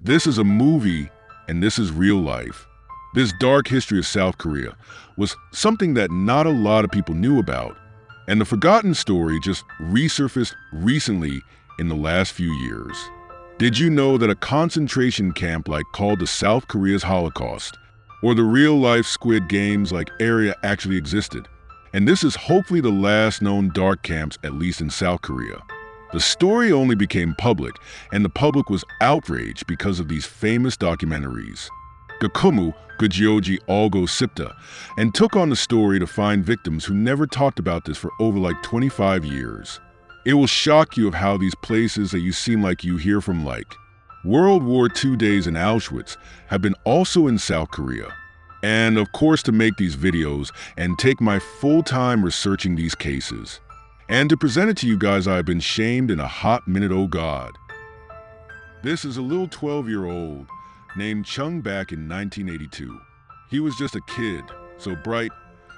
This is a movie, and this is real life. This dark history of South Korea was something that not a lot of people knew about, and the forgotten story just resurfaced recently in the last few years. Did you know that a concentration camp like called the South Korea's Holocaust, or the real-life Squid Games like area actually existed? And this is hopefully the last known dark camps, at least in South Korea. The story only became public, and the public was outraged because of these famous documentaries. Gakumu Gujyoji Algo Sipta, and took on the story to find victims who never talked about this for over like 25 years. It will shock you of how these places that you seem like you hear from like World War II days in Auschwitz have been also in South Korea. And of course, to make these videos and take my full time researching these cases. And to present it to you guys, I've been shamed in a hot minute, oh God. This is a little 12-year-old named Chung back in 1982. He was just a kid, so bright,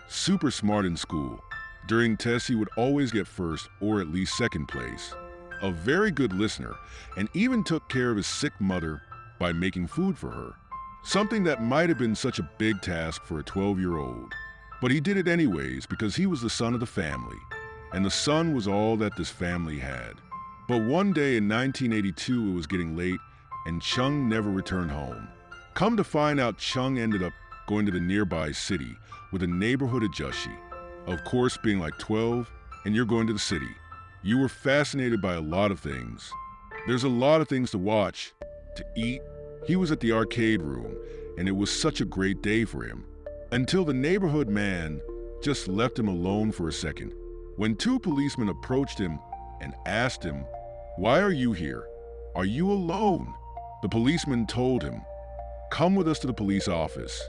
super smart in school. During tests, he would always get first or at least second place. A very good listener, and even took care of his sick mother by making food for her. Something that might have been such a big task for a 12-year-old. But he did it anyways because he was the son of the family. And the son was all that this family had. But one day in 1982, it was getting late, and Chung never returned home. Come to find out, Chung ended up going to the nearby city with a neighborhood ajushi. Of course, being like 12, and you're going to the city. You were fascinated by a lot of things. There's a lot of things to watch, to eat. He was at the arcade room, and it was such a great day for him. Until the neighborhood man just left him alone for a second. When two policemen approached him and asked him, "Why are you here? Are you alone?" The policeman told him, "Come with us to the police office.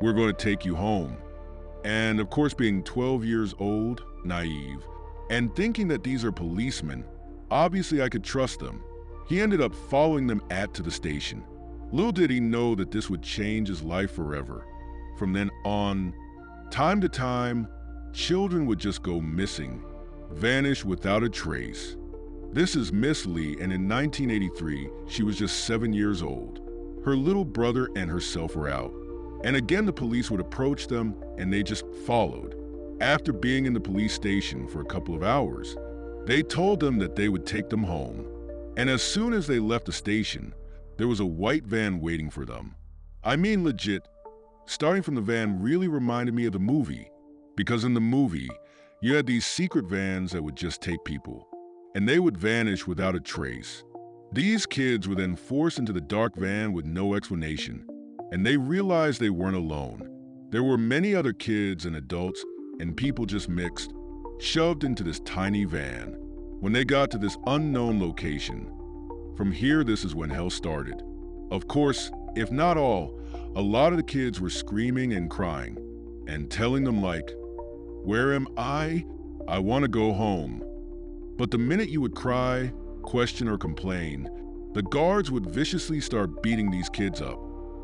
We're going to take you home." And of course, being 12 years old, naive, and thinking that these are policemen, obviously I could trust them. He ended up following them to the station. Little did he know that this would change his life forever. From then on, time to time, children would just go missing, vanish without a trace. This is Miss Lee, and in 1983, she was just 7 years old. Her little brother and herself were out. And again, the police would approach them, and they just followed. After being in the police station for a couple of hours, they told them that they would take them home. And as soon as they left the station, there was a white van waiting for them. I mean legit, starting from the van really reminded me of the movie. Because in the movie, you had these secret vans that would just take people, and they would vanish without a trace. These kids were then forced into the dark van with no explanation, and they realized they weren't alone. There were many other kids and adults and people just mixed, shoved into this tiny van. When they got to this unknown location, from here, this is when hell started. Of course, if not all, a lot of the kids were screaming and crying and telling them like, "Where am I? I want to go home." But the minute you would cry, question, or complain, the guards would viciously start beating these kids up.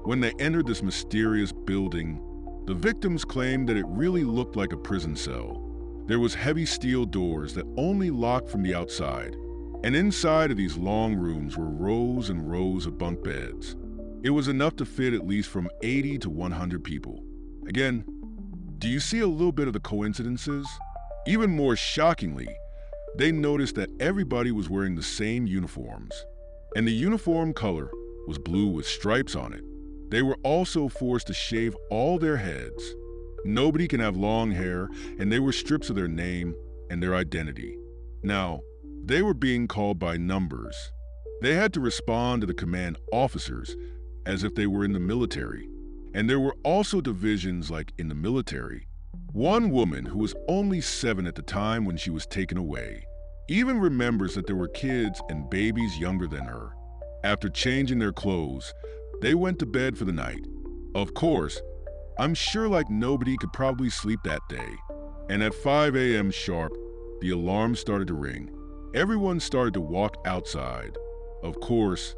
When they entered this mysterious building, the victims claimed that it really looked like a prison cell. There was heavy steel doors that only locked from the outside, and inside of these long rooms were rows and rows of bunk beds. It was enough to fit at least from 80 to 100 people. Again, do you see a little bit of the coincidences? Even more shockingly, they noticed that everybody was wearing the same uniforms, and the uniform color was blue with stripes on it. They were also forced to shave all their heads. Nobody can have long hair, and they were strips of their name and their identity. Now, they were being called by numbers. They had to respond to the command officers as if they were in the military. And there were also divisions like in the military. One woman, who was only 7 at the time when she was taken away, even remembers that there were kids and babies younger than her. After changing their clothes, they went to bed for the night. Of course, I'm sure like nobody could probably sleep that day. And at 5 a.m. sharp, the alarm started to ring. Everyone started to walk outside. Of course,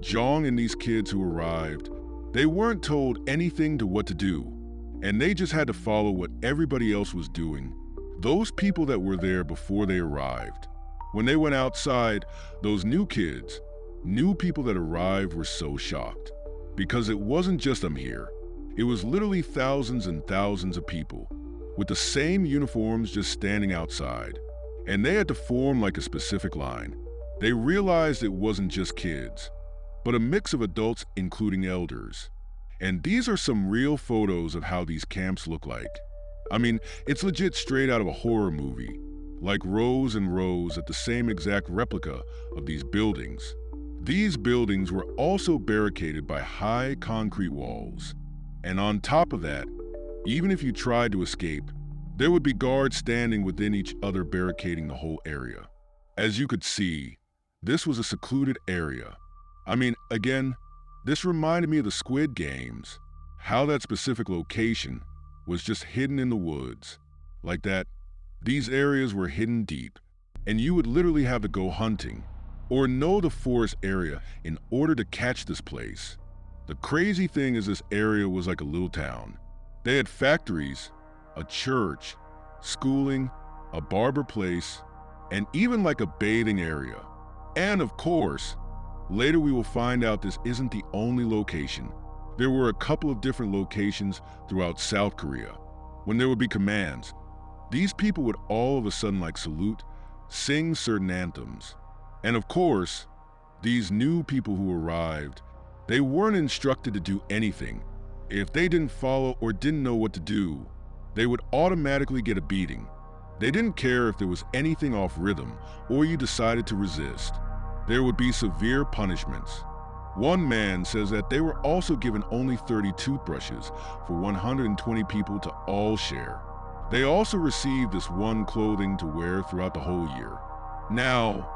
Jong and these kids who arrived, they weren't told anything to what to do, and they just had to follow what everybody else was doing. Those people that were there before they arrived. When they went outside, those new kids, new people that arrived were so shocked. Because it wasn't just them here. It was literally thousands and thousands of people, with the same uniforms just standing outside. And they had to form like a specific line. They realized it wasn't just kids, but a mix of adults including elders. And these are some real photos of how these camps look like. I mean, it's legit straight out of a horror movie, like rows and rows at the same exact replica of these buildings. These buildings were also barricaded by high concrete walls. And on top of that, even if you tried to escape, there would be guards standing within each other barricading the whole area. As you could see, this was a secluded area. I mean, again, this reminded me of the Squid Games, how that specific location was just hidden in the woods. Like that, these areas were hidden deep, and you would literally have to go hunting or know the forest area in order to catch this place. The crazy thing is this area was like a little town. They had factories, a church, schooling, a barber place, and even like a bathing area. And of course, later we will find out this isn't the only location. There were a couple of different locations throughout South Korea. When there would be commands, these people would all of a sudden like salute, sing certain anthems. And of course, these new people who arrived, they weren't instructed to do anything. If they didn't follow or didn't know what to do, they would automatically get a beating. They didn't care if there was anything off rhythm or you decided to resist. There would be severe punishments. One man says that they were also given only 30 toothbrushes for 120 people to all share. They also received this one clothing to wear throughout the whole year. Now,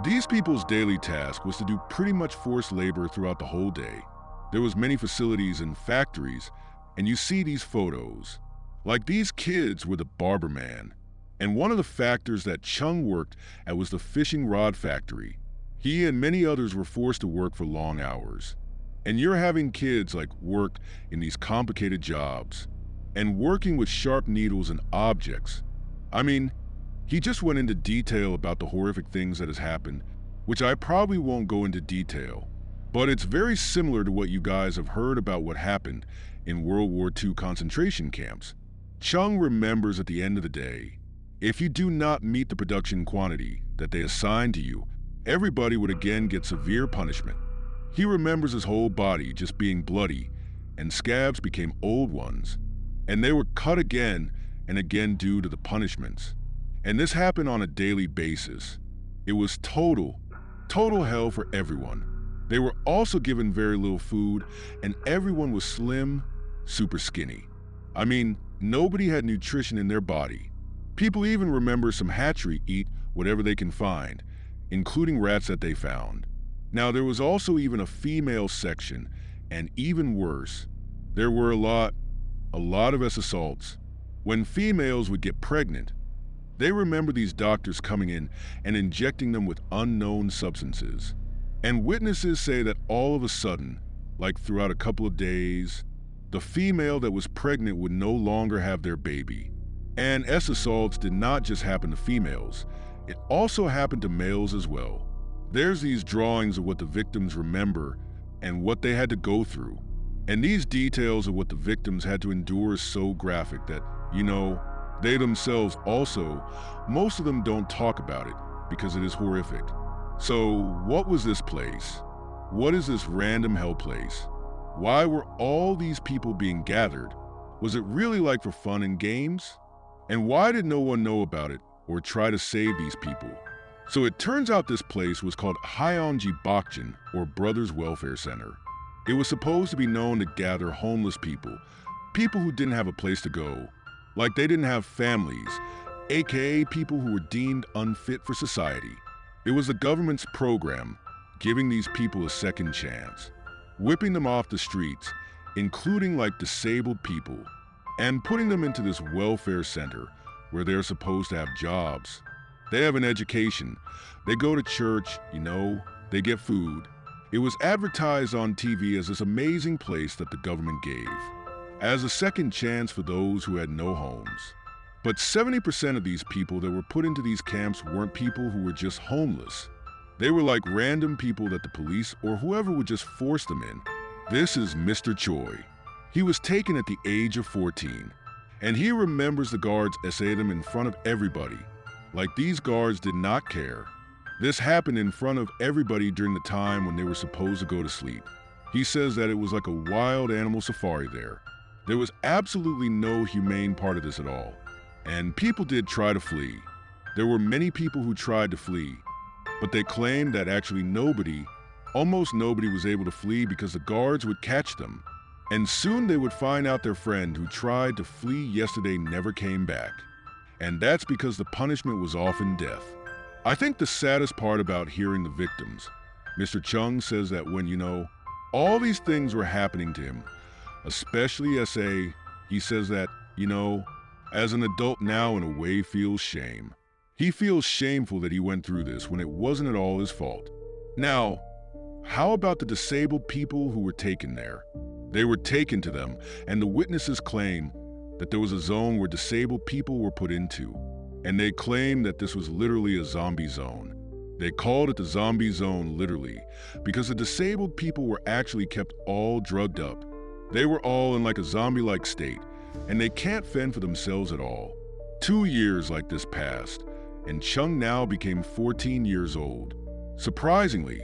these people's daily task was to do pretty much forced labor throughout the whole day. There was many facilities and factories, and you see these photos. Like these kids were the barber man. And one of the factors that Chung worked at was the fishing rod factory. He and many others were forced to work for long hours. And you're having kids like work in these complicated jobs and working with sharp needles and objects. I mean, he just went into detail about the horrific things that has happened, which I probably won't go into detail, but it's very similar to what you guys have heard about what happened in World War II concentration camps. Chung remembers at the end of the day, if you do not meet the production quantity that they assigned to you, everybody would again get severe punishment. He remembers his whole body just being bloody, and scabs became old ones, and they were cut again and again due to the punishments. And this happened on a daily basis. It was total hell for everyone. They were also given very little food, and everyone was slim, super skinny. I mean, nobody had nutrition in their body. People even remember some hatchery eat whatever they can find, including rats that they found. Now, there was also even a female section, and even worse, there were a lot of assaults. When females would get pregnant, they remember these doctors coming in and injecting them with unknown substances. And witnesses say that all of a sudden, like throughout a couple of days, the female that was pregnant would no longer have their baby. And assaults did not just happen to females, it also happened to males as well. There's these drawings of what the victims remember and what they had to go through. And these details of what the victims had to endure is so graphic that, they themselves also, most of them don't talk about it because it is horrific. So what was this place? What is this random hell place? Why were all these people being gathered? Was it really like for fun and games? And why did no one know about it or try to save these people? So it turns out this place was called Hyeonji Bokjin, or Brothers Welfare Center. It was supposed to be known to gather homeless people who didn't have a place to go. Like they didn't have families, aka people who were deemed unfit for society. It was the government's program giving these people a second chance, whipping them off the streets, including like disabled people, and putting them into this welfare center where they're supposed to have jobs. They have an education, they go to church, they get food. It was advertised on TV as this amazing place that the government gave, as a second chance for those who had no homes. But 70% of these people that were put into these camps weren't people who were just homeless. They were like random people that the police or whoever would just force them in. This is Mr. Choi. He was taken at the age of 14, and he remembers the guards essayed him in front of everybody. Like these guards did not care. This happened in front of everybody during the time when they were supposed to go to sleep. He says that it was like a wild animal safari there. There was absolutely no humane part of this at all. And people did try to flee. There were many people who tried to flee, but they claimed that actually almost nobody was able to flee because the guards would catch them. And soon they would find out their friend who tried to flee yesterday never came back. And that's because the punishment was often death. I think the saddest part about hearing the victims, Mr. Chung says that when, all these things were happening to him, especially SA, he says that, as an adult now in a way feels shame. He feels shameful that he went through this when it wasn't at all his fault. Now, how about the disabled people who were taken there? They were taken to them, and the witnesses claim that there was a zone where disabled people were put into, and they claim that this was literally a zombie zone. They called it the zombie zone literally because the disabled people were actually kept all drugged up. They were all in like a zombie-like state, and they can't fend for themselves at all. 2 years like this passed, and Chung now became 14 years old. Surprisingly,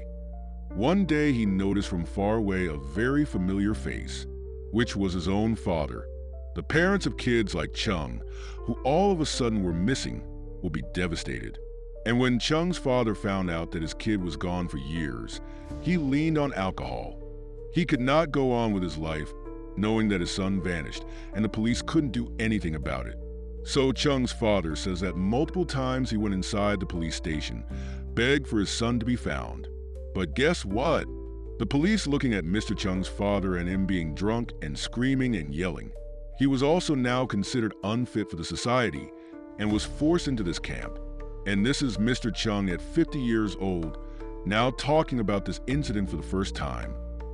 one day he noticed from far away a very familiar face, which was his own father. The parents of kids like Chung, who all of a sudden were missing, will be devastated. And when Chung's father found out that his kid was gone for years, he leaned on alcohol. He could not go on with his life, knowing that his son vanished, and the police couldn't do anything about it. So Chung's father says that multiple times he went inside the police station, begged for his son to be found. But guess what? The police looking at Mr. Chung's father and him being drunk and screaming and yelling. He was also now considered unfit for the society and was forced into this camp. And this is Mr. Chung at 50 years old, now talking about this incident for the first time.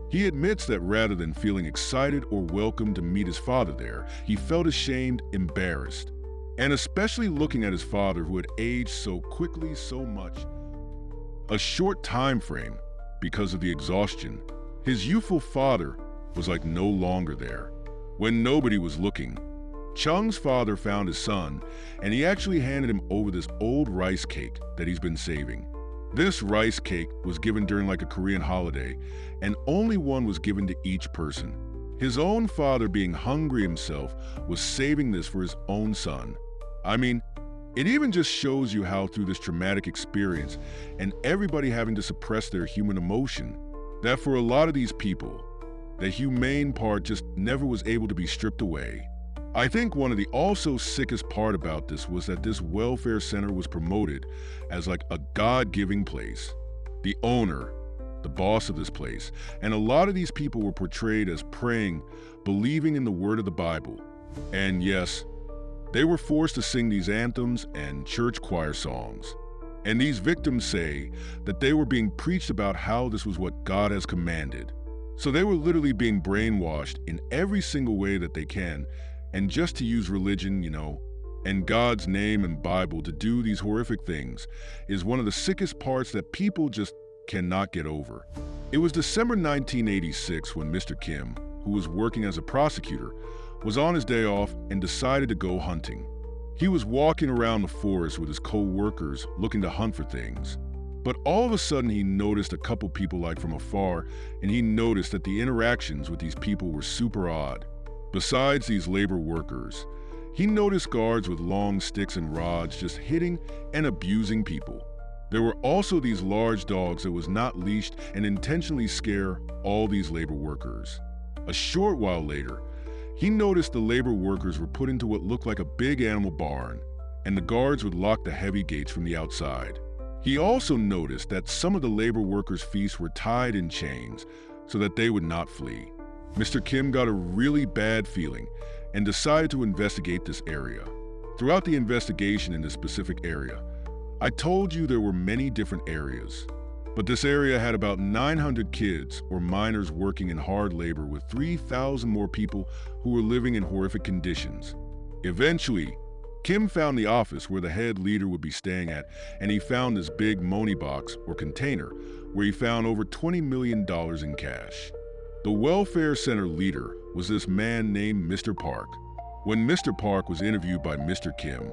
He admits that rather than feeling excited or welcome to meet his father there, he felt ashamed, embarrassed, and especially looking at his father who had aged so quickly, so much. A short time frame because of the exhaustion. His youthful father was like no longer there. When nobody was looking, Chung's father found his son, and he actually handed him over this old rice cake that he's been saving. This rice cake was given during like a Korean holiday, and only one was given to each person. His own father, being hungry himself, was saving this for his own son. I mean, it even just shows you how through this traumatic experience and everybody having to suppress their human emotion, that for a lot of these people, the humane part just never was able to be stripped away. I think one of the also sickest part about this was that this welfare center was promoted as like a God-giving place. The owner, the boss of this place, and a lot of these people were portrayed as praying, believing in the word of the Bible. And yes, they were forced to sing these anthems and church choir songs. And these victims say that they were being preached about how this was what God has commanded. So they were literally being brainwashed in every single way that they can, and just to use religion, and God's name and Bible to do these horrific things is one of the sickest parts that people just cannot get over. It was December 1986 when Mr. Kim, who was working as a prosecutor, was on his day off and decided to go hunting. He was walking around the forest with his co-workers looking to hunt for things. But all of a sudden he noticed a couple people like from afar, and he noticed that the interactions with these people were super odd. Besides these labor workers, he noticed guards with long sticks and rods just hitting and abusing people. There were also these large dogs that was not leashed and intentionally scare all these labor workers. A short while later, he noticed the labor workers were put into what looked like a big animal barn, and the guards would lock the heavy gates from the outside. He also noticed that some of the labor workers' feet were tied in chains so that they would not flee. Mr. Kim got a really bad feeling and decided to investigate this area. Throughout the investigation in this specific area, I told you there were many different areas, but this area had about 900 kids or minors working in hard labor with 3,000 more people who were living in horrific conditions. Eventually, Kim found the office where the head leader would be staying at, and he found this big money box or container where he found over $20 million in cash. The welfare center leader was this man named Mr. Park. When Mr. Park was interviewed by Mr. Kim,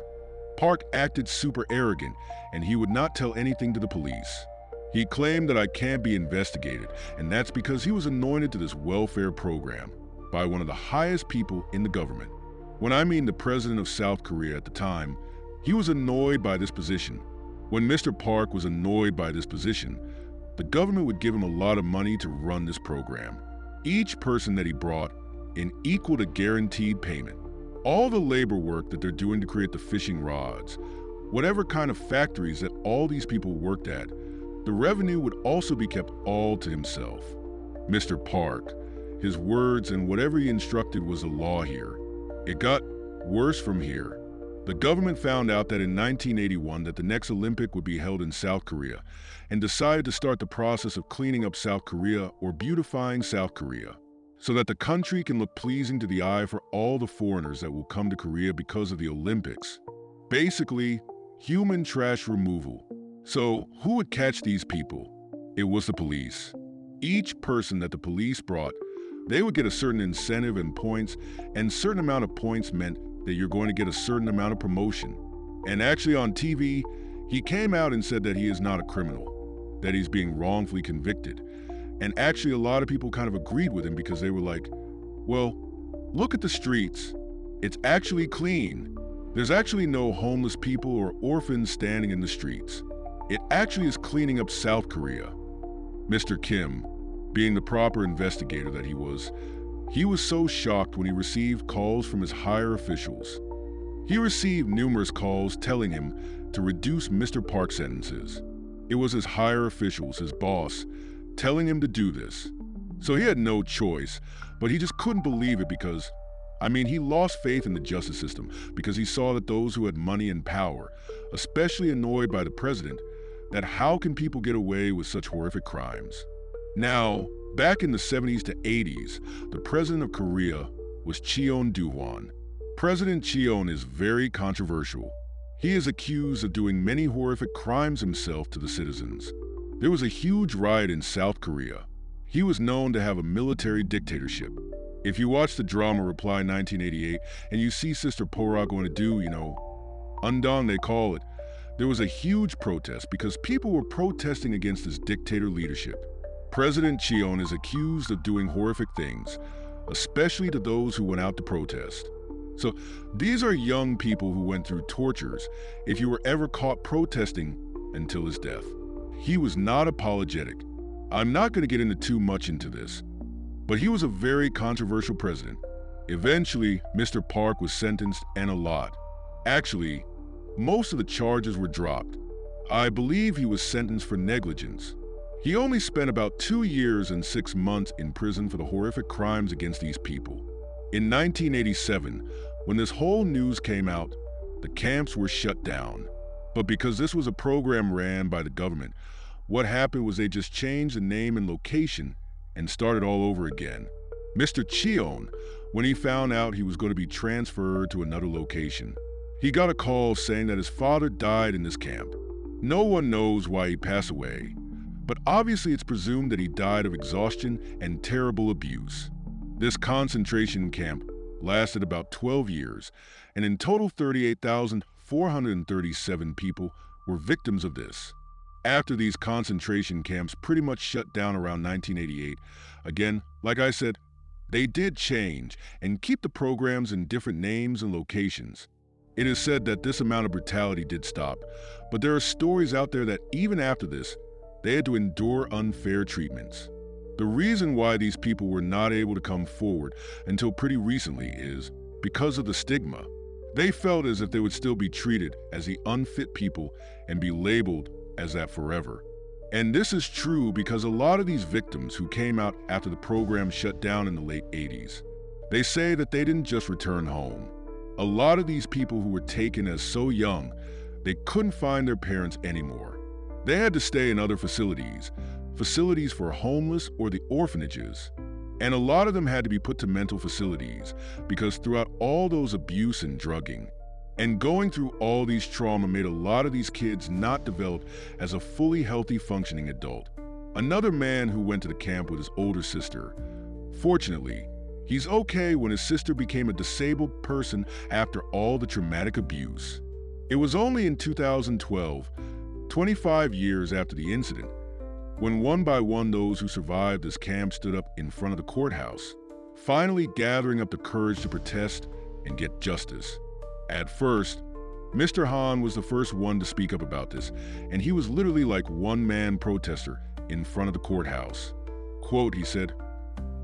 Park acted super arrogant and he would not tell anything to the police. He claimed that I can't be investigated, and that's because he was anointed to this welfare program by one of the highest people in the government. When I mean the president of South Korea at the time, he was annoyed by this position. When Mr. Park was annoyed by this position, the government would give him a lot of money to run this program. Each person that he brought in equaled a guaranteed payment. All the labor work that they're doing to create the fishing rods, whatever kind of factories that all these people worked at, the revenue would also be kept all to himself. Mr. Park, his words and whatever he instructed was the law here. It got worse from here. The government found out that in 1981 that the next Olympic would be held in South Korea and decided to start the process of cleaning up South Korea or beautifying South Korea so that the country can look pleasing to the eye for all the foreigners that will come to Korea because of the Olympics. Basically, human trash removal. So who would catch these people? It was the police. Each person that the police brought, they would get a certain incentive and points, and certain amount of points meant that you're going to get a certain amount of promotion. And actually on TV, he came out and said that he is not a criminal, that he's being wrongfully convicted. And actually a lot of people kind of agreed with him because they were like, well, look at the streets. It's actually clean. There's actually no homeless people or orphans standing in the streets. It actually is cleaning up South Korea. Mr. Kim, being the proper investigator that he was so shocked when he received calls from his higher officials. He received numerous calls telling him to reduce Mr. Park's sentences. It was his higher officials, his boss, telling him to do this. So he had no choice, but he just couldn't believe it because, he lost faith in the justice system because he saw that those who had money and power, especially annoyed by the president, that how can people get away with such horrific crimes? Now, back in the 70s to 80s, the president of Korea was Cheon Do-hwan. President Cheon is very controversial. He is accused of doing many horrific crimes himself to the citizens. There was a huge riot in South Korea. He was known to have a military dictatorship. If you watch the drama Reply 1988 and you see Sister Pora going to do, undone they call it, there was a huge protest because people were protesting against his dictator leadership. President Cheon is accused of doing horrific things, especially to those who went out to protest. So these are young people who went through tortures if you were ever caught protesting until his death. He was not apologetic. I'm not going to get into too much into this, but he was a very controversial president. Eventually, Mr. Park was sentenced and a lot. Actually, most of the charges were dropped. I believe he was sentenced for negligence. He only spent about 2 years and 6 months in prison for the horrific crimes against these people. In 1987, when this whole news came out, the camps were shut down. But because this was a program ran by the government, what happened was they just changed the name and location and started all over again. Mr. Cheon, when he found out he was going to be transferred to another location, he got a call saying that his father died in this camp. No one knows why he passed away, but obviously it's presumed that he died of exhaustion and terrible abuse. This concentration camp lasted about 12 years, and in total 38,437 people were victims of this. After these concentration camps pretty much shut down around 1988, again, like I said, they did change and keep the programs in different names and locations. It is said that this amount of brutality did stop, but there are stories out there that even after this, they had to endure unfair treatments. The reason why these people were not able to come forward until pretty recently is because of the stigma. They felt as if they would still be treated as the unfit people and be labeled as that forever. And this is true because a lot of these victims who came out after the program shut down in the late 80s, they say that they didn't just return home. A lot of these people who were taken as so young, they couldn't find their parents anymore. They had to stay in other facilities for homeless or the orphanages. And a lot of them had to be put to mental facilities because throughout all those abuse and drugging, And going through all these trauma made a lot of these kids not develop as a fully healthy, functioning adult. Another man who went to the camp with his older sister. Fortunately, he's okay when his sister became a disabled person after all the traumatic abuse. It was only in 2012, 25 years after the incident, when one by one those who survived this camp stood up in front of the courthouse, finally gathering up the courage to protest and get justice. At first, Mr. Han was the first one to speak up about this, and he was literally like one-man protester in front of the courthouse. Quote, he said,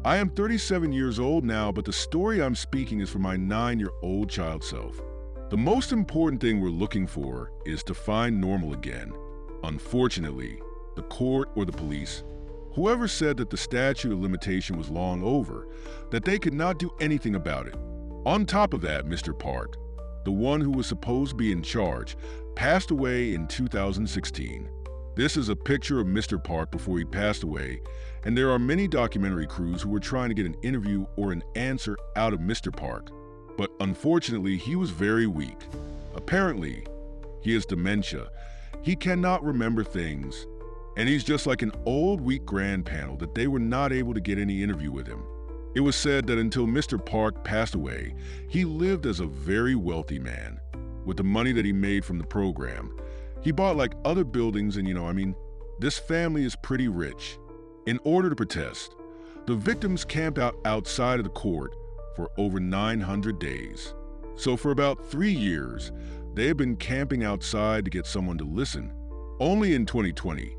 "I am 37 years old now, but the story I'm speaking is for my 9-year-old child self. The most important thing we're looking for is to find normal again. Unfortunately, the court or the police, whoever said that the statute of limitation was long over, that they could not do anything about it. On top of that, Mr. Park, the one who was supposed to be in charge, passed away in 2016. This is a picture of Mr. Park before he passed away, and there are many documentary crews who were trying to get an interview or an answer out of Mr. Park. But unfortunately, he was very weak. Apparently, he has dementia. He cannot remember things, and he's just like an old, weak grandparent that they were not able to get any interview with him. It was said that until Mr. Park passed away, he lived as a very wealthy man. With the money that he made from the program, he bought like other buildings and this family is pretty rich. In order to protest, the victims camped out outside of the court for over 900 days. So for about 3 years, they have been camping outside to get someone to listen. Only in 2020,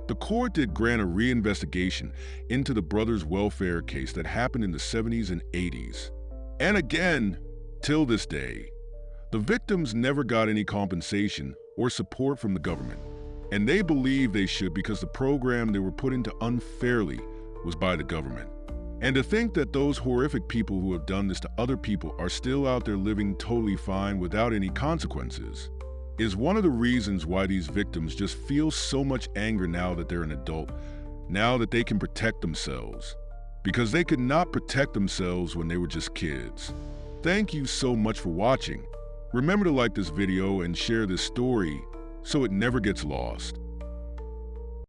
the court did grant a reinvestigation into the brothers' welfare case that happened in the 70s and 80s. And again, till this day, the victims never got any compensation or support from the government. And they believe they should because the program they were put into unfairly was by the government. And to think that those horrific people who have done this to other people are still out there living totally fine without any consequences is one of the reasons why these victims just feel so much anger now that they're an adult, now that they can protect themselves, because they could not protect themselves when they were just kids. Thank you so much for watching. Remember to like this video and share this story so it never gets lost.